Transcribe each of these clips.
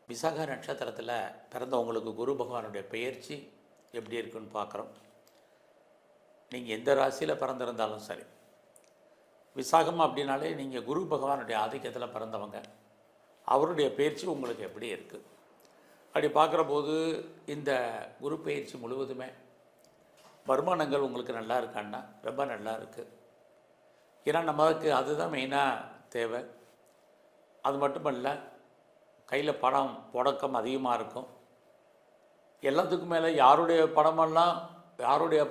விசாக நட்சத்திரத்தில் பிறந்தவங்களுக்கு குரு பகவானுடைய பெயர்ச்சி எப்படி இருக்குன்னு பார்க்குறோம். நீங்கள் எந்த ராசியில் பிறந்திருந்தாலும் சரி, விசாகம் அப்படின்னாலே நீங்கள் குரு பகவானுடைய ஆதிக்கத்தில் பிறந்தவங்க. அவருடைய பயிற்சி உங்களுக்கு எப்படி இருக்குது அப்படி பார்க்குற போது இந்த குரு பயிற்சி முழுவதுமே வருமானங்கள் உங்களுக்கு நல்லா இருக்கான்னா ரொம்ப நல்லா இருக்குது. ஏன்னா நமக்கு அதுதான் மெயினாக தேவை. அது மட்டுமல்ல, கையில் பணம் புழக்கம் அதிகமாக இருக்கும். எல்லாத்துக்கும் மேலே யாருடைய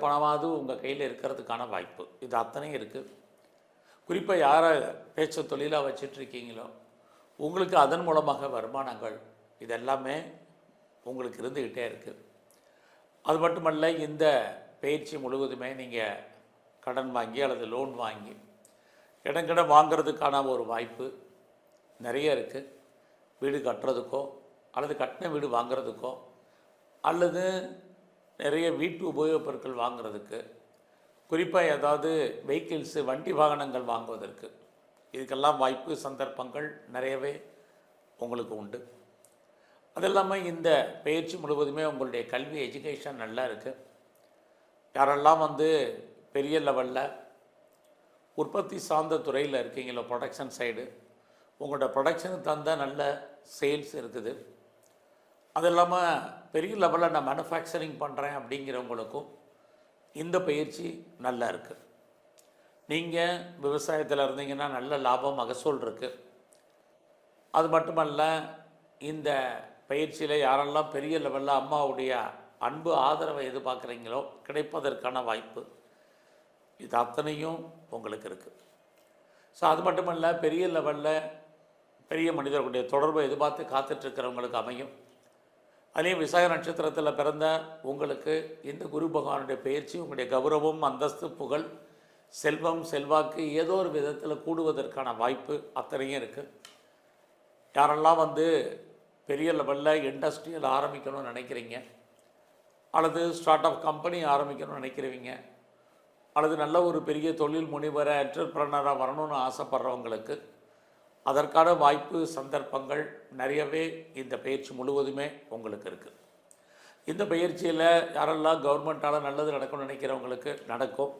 பணமாவது உங்கள் கையில் இருக்கிறதுக்கான வாய்ப்பு இது அத்தனையும் இருக்குது. குறிப்பாக யாரை பேச்ச தொழிலாக வச்சிட்ருக்கீங்களோ உங்களுக்கு அதன் மூலமாக வருமானங்கள் இதெல்லாமே உங்களுக்கு இருந்துக்கிட்டே இருக்குது. அது மட்டுமல்ல, இந்த பயிற்சி முழுவதுமே நீங்கள் கடன் வாங்கி அல்லது லோன் வாங்கி இடங்கிடம் வாங்கிறதுக்கான ஒரு வாய்ப்பு நிறைய இருக்குது. வீடு கட்டுறதுக்கோ அல்லது கட்டின வீடு வாங்கிறதுக்கோ அல்லது நிறைய வீட்டு உபயோகப் பொருட்கள் வாங்கிறதுக்கு, குறிப்பாக ஏதாவது வெஹிக்கிள்ஸு வண்டி வாகனங்கள் வாங்குவதற்கு, இதுக்கெல்லாம் வாய்ப்பு சந்தர்ப்பங்கள் நிறையவே உங்களுக்கு உண்டு. அது இல்லாமல் இந்த பயிற்சி முழுவதுமே உங்களுடைய கல்வி எஜுகேஷன் நல்லா இருக்குது. யாரெல்லாம் பெரிய லெவலில் உற்பத்தி சார்ந்த துறையில் இருக்கீங்களோ, ப்ரொடக்ஷன் சைடு, உங்களோட ப்ரொடக்ஷனுக்கு தந்த நல்ல சேல்ஸ் இருக்குது. அது இல்லாமல் பெரிய லெவலில் நான் மேனுஃபேக்சரிங் பண்ணுறேன் அப்படிங்கிறவங்களுக்கும் இந்த பயிற்சி நல்லா இருக்குது. நீங்கள் விவசாயத்தில் இருந்தீங்கன்னா நல்ல லாபம் மகசூல் இருக்குது. அது மட்டுமல்ல, இந்த பயிற்சியில் யாரெல்லாம் பெரிய லெவலில் அம்மாவுடைய அன்பு ஆதரவை எதிர்பார்க்குறீங்களோ கிடைப்பதற்கான வாய்ப்பு இது அத்தனையும் உங்களுக்கு இருக்குது. ஸோ அது மட்டுமல்ல, பெரிய லெவலில் பெரிய மனிதர்களுடைய தொடர்பை எதிர்பார்த்து காத்துட்ருக்கிறவங்களுக்கு அமையும். அதுலேயும் விசாக நட்சத்திரத்தில் பிறந்த உங்களுக்கு இந்த குரு பகவானுடைய பயிற்சி உங்களுடைய கௌரவம், அந்தஸ்து, புகழ், செல்வம், செல்வாக்கு ஏதோ ஒரு விதத்தில் கூடுவதற்கான வாய்ப்பு அத்தனையும் இருக்குது. யாரெல்லாம் பெரிய லெவலில் இண்டஸ்ட்ரியல் ஆரம்பிக்கணும்னு நினைக்கிறீங்க, அல்லது ஸ்டார்ட் அப் கம்பெனி ஆரம்பிக்கணும்னு நினைக்கிறீங்க, அல்லது நல்ல ஒரு பெரிய தொழில் முனைவரை என்டர்பிரனராக வரணும்னு ஆசைப்படுறவங்களுக்கு அதற்கான வாய்ப்பு சந்தர்ப்பங்கள் நிறையவே இந்த பயிற்சி முழுவதுமே உங்களுக்கு இருக்குது. இந்த பயிற்சியில் யாரெல்லாம் கவர்மெண்ட்டால் நல்லது நடக்கும்னு நினைக்கிறவங்களுக்கு நடக்கும்.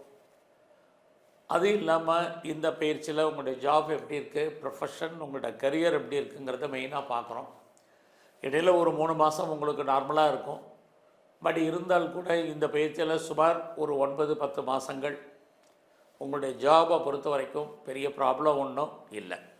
அது இல்லாமல் இந்த பயிற்சியில் உங்களுடைய ஜாப் எப்படி இருக்குது, ப்ரொஃபஷன், உங்களோட கரியர் எப்படி இருக்குங்கிறத மெயினாக பார்க்குறோம். இடையில் ஒரு 3 மாதம் உங்களுக்கு நார்மலாக இருக்கும். பட் இருந்தால் கூட இந்த பயிற்சியில் சுமார் ஒரு 9-10 மாதங்கள் உங்களுடைய ஜாபை பொறுத்த வரைக்கும் பெரிய ப்ராப்ளம் ஒன்றும் இல்லை.